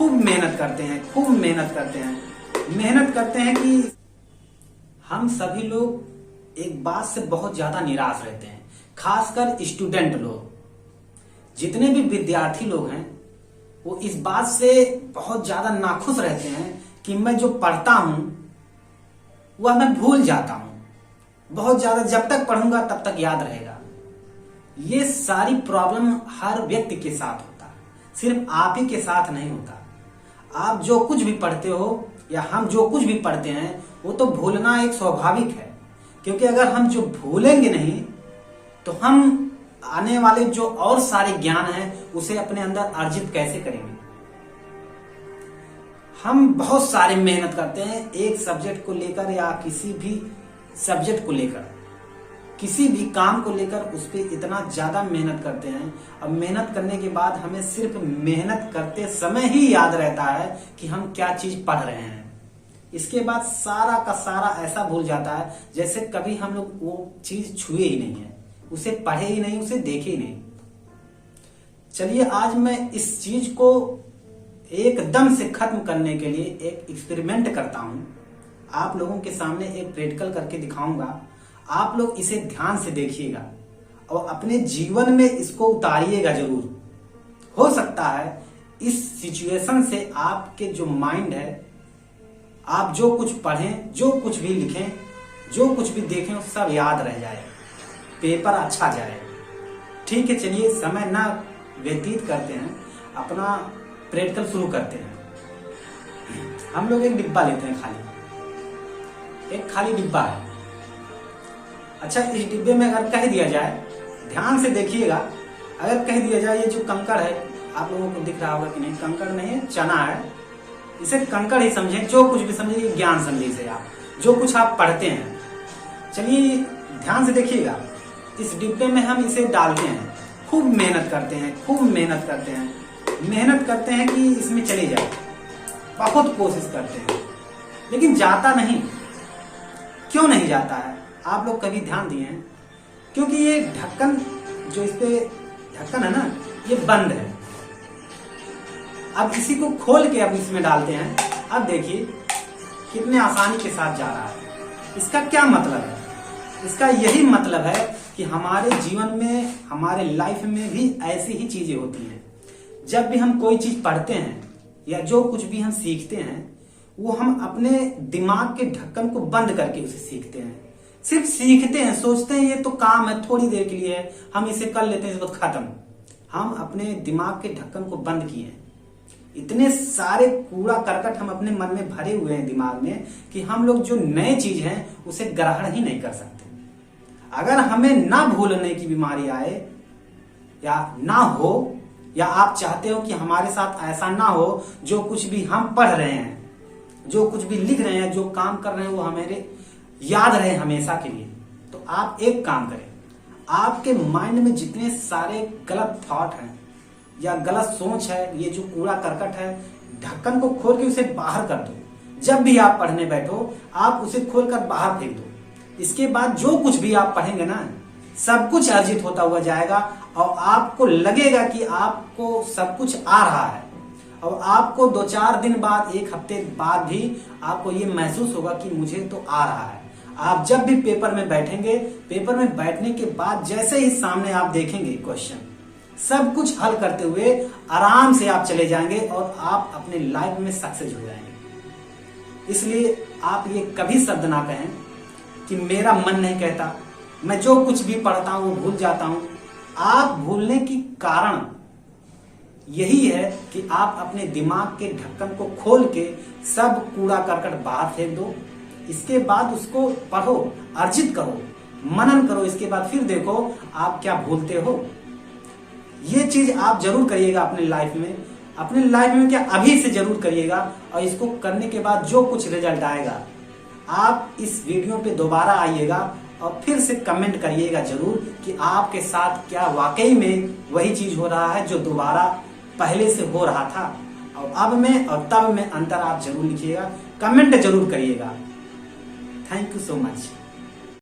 खूब मेहनत करते हैं, खूब मेहनत करते हैं, मेहनत करते हैं कि हम सभी लोग एक बात से बहुत ज्यादा निराश रहते हैं। खासकर स्टूडेंट लोग, जितने भी विद्यार्थी लोग हैं वो इस बात से बहुत ज्यादा नाखुश रहते हैं कि मैं जो पढ़ता हूं वह मैं भूल जाता हूं। बहुत ज्यादा जब तक पढ़ूंगा तब तक याद रहेगा। ये सारी प्रॉब्लम हर व्यक्ति के साथ होता है, सिर्फ आप ही के साथ नहीं होता। आप जो कुछ भी पढ़ते हो या हम जो कुछ भी पढ़ते हैं वो तो भूलना एक स्वाभाविक है, क्योंकि अगर हम जो भूलेंगे नहीं तो हम आने वाले जो और सारे ज्ञान हैं उसे अपने अंदर अर्जित कैसे करेंगे। हम बहुत सारे मेहनत करते हैं एक सब्जेक्ट को लेकर या किसी भी सब्जेक्ट को लेकर, किसी भी काम को लेकर उस पर इतना ज्यादा मेहनत करते हैं। अब मेहनत करने के बाद हमें सिर्फ मेहनत करते समय ही याद रहता है कि हम क्या चीज पढ़ रहे हैं। इसके बाद सारा का सारा ऐसा भूल जाता है जैसे कभी हम लोग वो चीज छुए ही नहीं है, उसे पढ़े ही नहीं, उसे देखे ही नहीं। चलिए आज मैं इस चीज को एकदम से खत्म करने के लिए एक एक्सपेरिमेंट करता हूं। आप लोगों के सामने एक प्रैक्टिकल करके दिखाऊंगा। आप लोग इसे ध्यान से देखिएगा और अपने जीवन में इसको उतारिएगा जरूर। हो सकता है इस सिचुएशन से आपके जो माइंड है, आप जो कुछ पढ़ें, जो कुछ भी लिखें, जो कुछ भी देखें वो सब याद रह जाए, पेपर अच्छा जाए। ठीक है, चलिए समय ना व्यतीत करते हैं, अपना प्रैक्टिकल शुरू करते हैं। हम लोग एक डिब्बा लेते हैं, एक खाली डिब्बा है। अच्छा, इस डिब्बे में अगर कह दिया जाए, ध्यान से देखिएगा, अगर कह दिया जाए ये जो कंकड़ है, आप लोगों को दिख रहा होगा कि नहीं, कंकड़ नहीं है, चना है, इसे कंकड़ ही समझें। जो कुछ भी समझे ये ज्ञान समझे इसे, आप जो कुछ आप पढ़ते हैं। चलिए ध्यान से देखिएगा, इस डिब्बे में हम इसे डालते हैं, खूब मेहनत करते हैं, खूब मेहनत करते हैं, मेहनत करते हैं कि इसमें चले जाए, बहुत कोशिश करते हैं, लेकिन जाता नहीं। क्यों नहीं जाता है? आप लोग कभी ध्यान दिए हैं? क्योंकि ये ढक्कन, जो इस पे ढक्कन है ना, ये बंद है। अब इसी को खोल के अब इसमें डालते हैं। अब देखिए कितने आसानी के साथ जा रहा है। इसका क्या मतलब है? इसका यही मतलब है कि हमारे जीवन में, हमारे लाइफ में भी ऐसी ही चीजें होती हैं। जब भी हम कोई चीज पढ़ते हैं या जो कुछ भी हम सीखते हैं, वो हम अपने दिमाग के ढक्कन को बंद करके उसे सीखते हैं। सिर्फ सीखते हैं, सोचते हैं ये तो काम है, थोड़ी देर के लिए है, हम इसे कर लेते हैं, इस वक्त खत्म। हम अपने दिमाग के ढक्कन को बंद किए हैं। इतने सारे कूड़ा करकट हम अपने मन में भरे हुए हैं दिमाग में कि हम लोग जो नए चीज हैं उसे ग्रहण ही नहीं कर सकते। अगर हमें ना भूलने की बीमारी आए या ना हो, या आप चाहते हो कि हमारे साथ ऐसा ना हो, जो कुछ भी हम पढ़ रहे हैं, जो कुछ भी लिख रहे हैं, जो काम कर रहे हैं, वो हमारे याद रहे हमेशा के लिए, तो आप एक काम करें। आपके माइंड में जितने सारे गलत थॉट हैं या गलत सोच है, ये जो कूड़ा करकट है, ढक्कन को खोल के उसे बाहर कर दो। जब भी आप पढ़ने बैठो, आप उसे खोलकर बाहर फेंक दो। इसके बाद जो कुछ भी आप पढ़ेंगे ना, सब कुछ अर्जित होता हुआ जाएगा और आपको लगेगा कि आपको सब कुछ आ रहा है। और आपको 2-4 दिन बाद, 1 हफ्ते बाद भी आपको ये महसूस होगा कि मुझे तो आ रहा है। आप जब भी पेपर में बैठेंगे, पेपर में बैठने के बाद जैसे ही सामने आप देखेंगे क्वेश्चन, सब कुछ हल करते हुए आराम से आप चले जाएंगे और आप अपने लाइफ में सक्सेस हो जाएंगे। इसलिए आप ये कभी शब्द ना कहें कि मेरा मन नहीं कहता, मैं जो कुछ भी पढ़ता हूं वो भूल जाता हूं। आप भूलने की कारण यही है कि आप अपने दिमाग के ढक्कन को खोल के सब कूड़ा करकट बाहर फेंक दो। इसके बाद उसको पढ़ो, अर्जित करो, मनन करो। इसके बाद फिर देखो आप क्या भूलते हो। ये चीज आप जरूर करिएगा अपने लाइफ में। अपने लाइफ में क्या, अभी से जरूर करिएगा। और इसको करने के बाद जो कुछ रिजल्ट आएगा, आप इस वीडियो पे दोबारा आइएगा और फिर से कमेंट करिएगा जरूर कि आपके साथ क्या वाकई में वही चीज हो रहा है जो दोबारा पहले से हो रहा था। और अब में और तब में अंतर आप जरूर लिखिएगा, कमेंट जरूर करिएगा। Thank you so much.